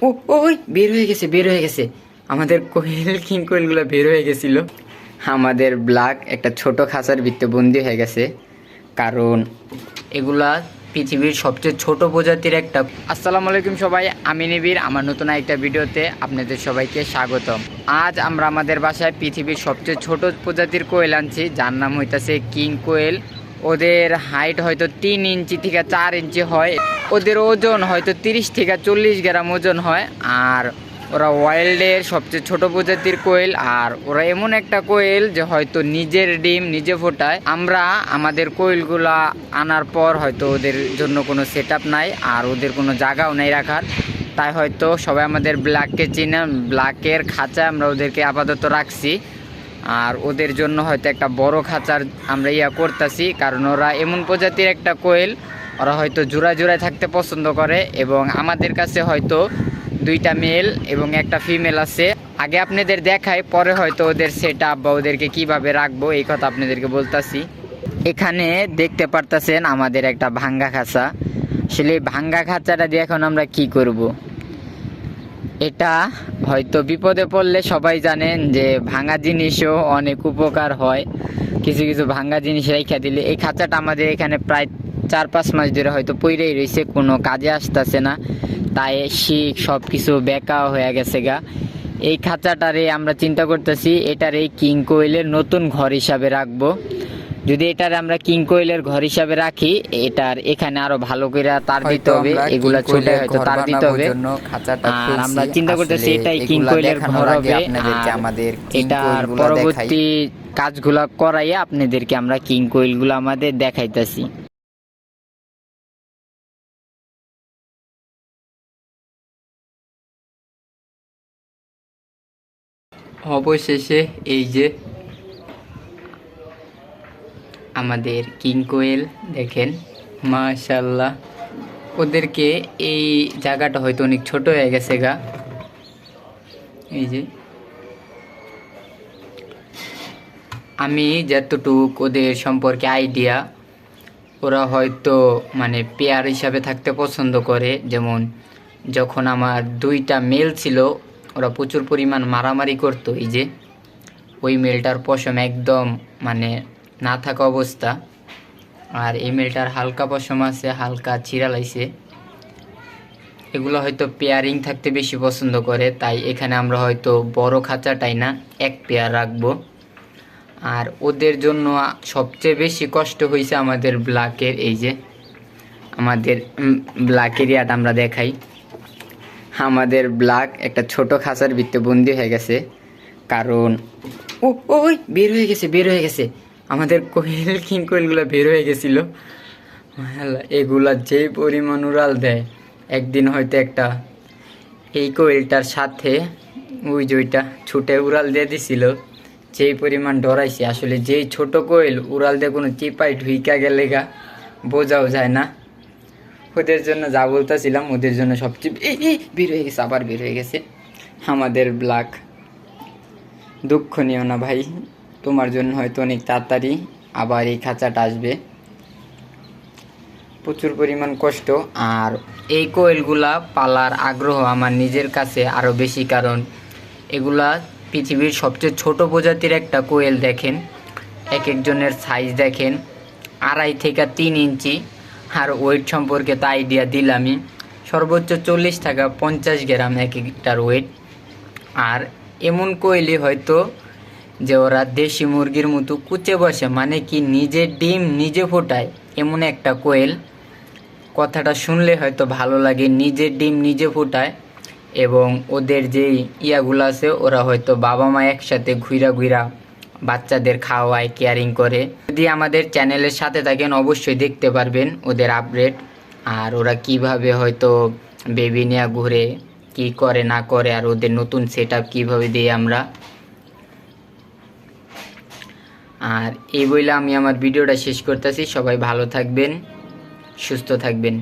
ও ওই বের হয়ে গেছে আমাদের কোয়েল কিং কোয়েলগুলো বের হয়ে গেছিল। আমাদের ব্ল্যাক একটা ছোট খাঁচার ভিতরে বন্দি হয়ে গেছে, কারণ এগুলা পৃথিবীর সবচেয়ে ছোট প্রজাতির একটা। আসসালামু আলাইকুম সবাই, আমি নিবিড়। আমার নতুন একটা ভিডিওতে আপনাদের সবাইকে স্বাগতম। আজ আমরা আমাদের বাসায় পৃথিবীর সবচেয়ে ছোট প্রজাতির কোয়েল আনছি, যার নাম হইতাছে কিং কোয়েল। ওদের হাইট হয়তো 3 ইঞ্চি থেকে 4 ইঞ্চি হয়। ওদের ওজন হয়তো 30 থেকে 40 গ্রাম ওজন হয়। আর ওরা ওয়াইল্ডের সবচেয়ে ছোট প্রজাতির কোয়েল। আর ওরা এমন একটা কোয়েল যে হয়তো নিজের ডিম নিজে ফোটায়। আমরা আমাদের কোয়েলগুলা আনার পর হয়তো ওদের জন্য কোনো সেট আপ নাই, আর ওদের কোনো জায়গাও নেই রাখার। তাই হয়তো সবাই আমাদের ব্ল্যাককে চিনে, ব্ল্যাকের খাঁচা আমরা ওদেরকে আপাতত রাখছি। আর ওদের জন্য হয়তো একটা বড় খাঁচার আমরা করতেছি, কারণ ওরা এমন প্রজাতির একটা কোয়েল, ওরা হয়তো জোড়ায় জোড়ায় থাকতে পছন্দ করে। এবং আমাদের কাছে হয়তো 2টা মেল এবং একটা ফিমেল আছে। আগে আপনাদের দেখাই, পরে হয়তো ওদের সেট আপ বা ওদেরকে কীভাবে রাখবো এই কথা আপনাদেরকে বলতাছি। এখানে দেখতে পারতেছেন আমাদের একটা ভাঙ্গা খাঁচা। আসলে ভাঙ্গা খাঁচাটা দিয়ে এখন আমরা কি করব। এটা হয়তো বিপদে পড়লে সবাই জানেন যে ভাঙা জিনিসও অনেক উপকার হয়। কিছু কিছু ভাঙ্গা জিনিস রেখে দিলে। এই খাঁচাটা আমাদের এখানে প্রায় 4-5 মাস ধরে হয়তো পইরেই রয়েছে, কোনো কাজে আসতেছে না। তাই শিখ সব কিছু বেকা হয়ে গেছে গা। এই খাঁচাটারে আমরা চিন্তা করতেছি এটার এই কিং কোয়েলের নতুন ঘর হিসাবে রাখবো। যদি এটার আমরা কিং কোয়েলের ঘর হিসাবে রাখি, এটার এখানে আরো ভালো করে তার দিতে হবে, এগুলা ছোট হয়তো তার দিতে হবে। আর আমরা চিন্তা করতেছি এটাই কিং কোয়েলের ঘর হবে। আমাদের এটার পরবর্তী কাজগুলা করাইয়া আপনাদেরকে আমরা কিং কোয়েলগুলো আমাদের দেখাইতেছি। অবশেষে এই যে আমাদের কিং কোয়েল দেখেন, মাশাআল্লাহ। ওদেরকে এই জায়গাটা হয়তো অনেক ছোট হয়ে গেছে গা। এই যে আমি যতটুক ওদের সম্পর্কে আইডিয়া, ওরা হয়তো মানে পেয়ার হিসাবে থাকতে পছন্দ করে। যেমন যখন আমার 2টা মেল ছিল, ওরা প্রচুর পরিমাণ মারামারি করতো। এই যে ওই মেলটার পশম একদম মানে না থাকা অবস্থা, আর এই মেলটার হালকা পশম আছে, হালকা ছিঁড়া লাইছে। এগুলো হয়তো পেয়ারিং থাকতে বেশি পছন্দ করে, তাই এখানে আমরা হয়তো বড় খাঁচাটাই না, এক পেয়ার রাখবো। আর ওদের জন্য সবচেয়ে বেশি কষ্ট হয়েছে আমাদের ব্ল্যাকের। এই যে আমাদের ব্ল্যাকের ইয়াটা আমরা দেখাই। আমাদের ব্ল্যাক একটা ছোট খাঁচার ভিতরে বন্দি হয়ে গেছে, কারণ ও ওই বের হয়ে গেছে আমাদের কোয়েল কিং কোয়েলগুলো বের হয়ে গেছিলো। এগুলা যে পরিমাণ উড়াল দেয়, একদিন হয়তো একটা এই কোয়েলটার সাথে ওই যে ওইটা ছুটে উড়াল দিয়ে দিছিল, যেই পরিমাণ ডরাইছে। আসলে যেই ছোট কোয়েল উড়াল দিয়ে কোনো চিপাই ঢুইকা গেলে গা বোঝাও যায় না। ওদের জন্য যা বলতেছিলাম, ওদের জন্য সবচেয়ে এই বের হয়ে গেছে, আবার বের হয়ে গেছে আমাদের ব্ল্যাক। দুঃখ নিও না ভাই, তোমার জন্য হয়তো অনেক তাড়াতাড়ি আবার এই খাঁচাটা আসবে। প্রচুর পরিমাণ কষ্ট। আর এই কোয়েলগুলা পালার আগ্রহ আমার নিজের কাছে আরও বেশি, কারণ এগুলা পৃথিবীর সবচেয়ে ছোট প্রজাতির একটা কোয়েল। দেখেন এক একজনের সাইজ দেখেন, 2.5 থেকে 3 ইঞ্চি। আর ওয়েট সম্পর্কে তো আইডিয়া দিলামই, সর্বোচ্চ 40 থেকে 50 গ্রাম এক একটার ওয়েট। আর এমন কোয়েলই হয়তো যে ওরা দেশি মুরগির মতো কুচে বসে, মানে কি নিজের ডিম নিজে ফোটায়, এমন একটা কোয়েল। কথাটা শুনলে হয়তো ভালো লাগে, নিজের ডিম নিজে ফোটায়। এবং ওদের যে ইয়াগুলো আছে, ওরা হয়তো বাবা মা একসাথে ঘুরা বাচ্চাদের খাওয়ায়, কেয়ারিং করে। যদি আমাদের চ্যানেলের সাথে থাকেন অবশ্যই দেখতে পারবেন ওদের আপডেট, আর ওরা কিভাবে হয়তো বেবি নিয়ে ঘুরে, কি করে না করে, আর ওদের নতুন সেট আপ কীভাবে দিই আমরা। আর এই বইলে আমি আমার ভিডিওটা শেষ করতেছি। সবাই ভালো থাকবেন, সুস্থ থাকবেন।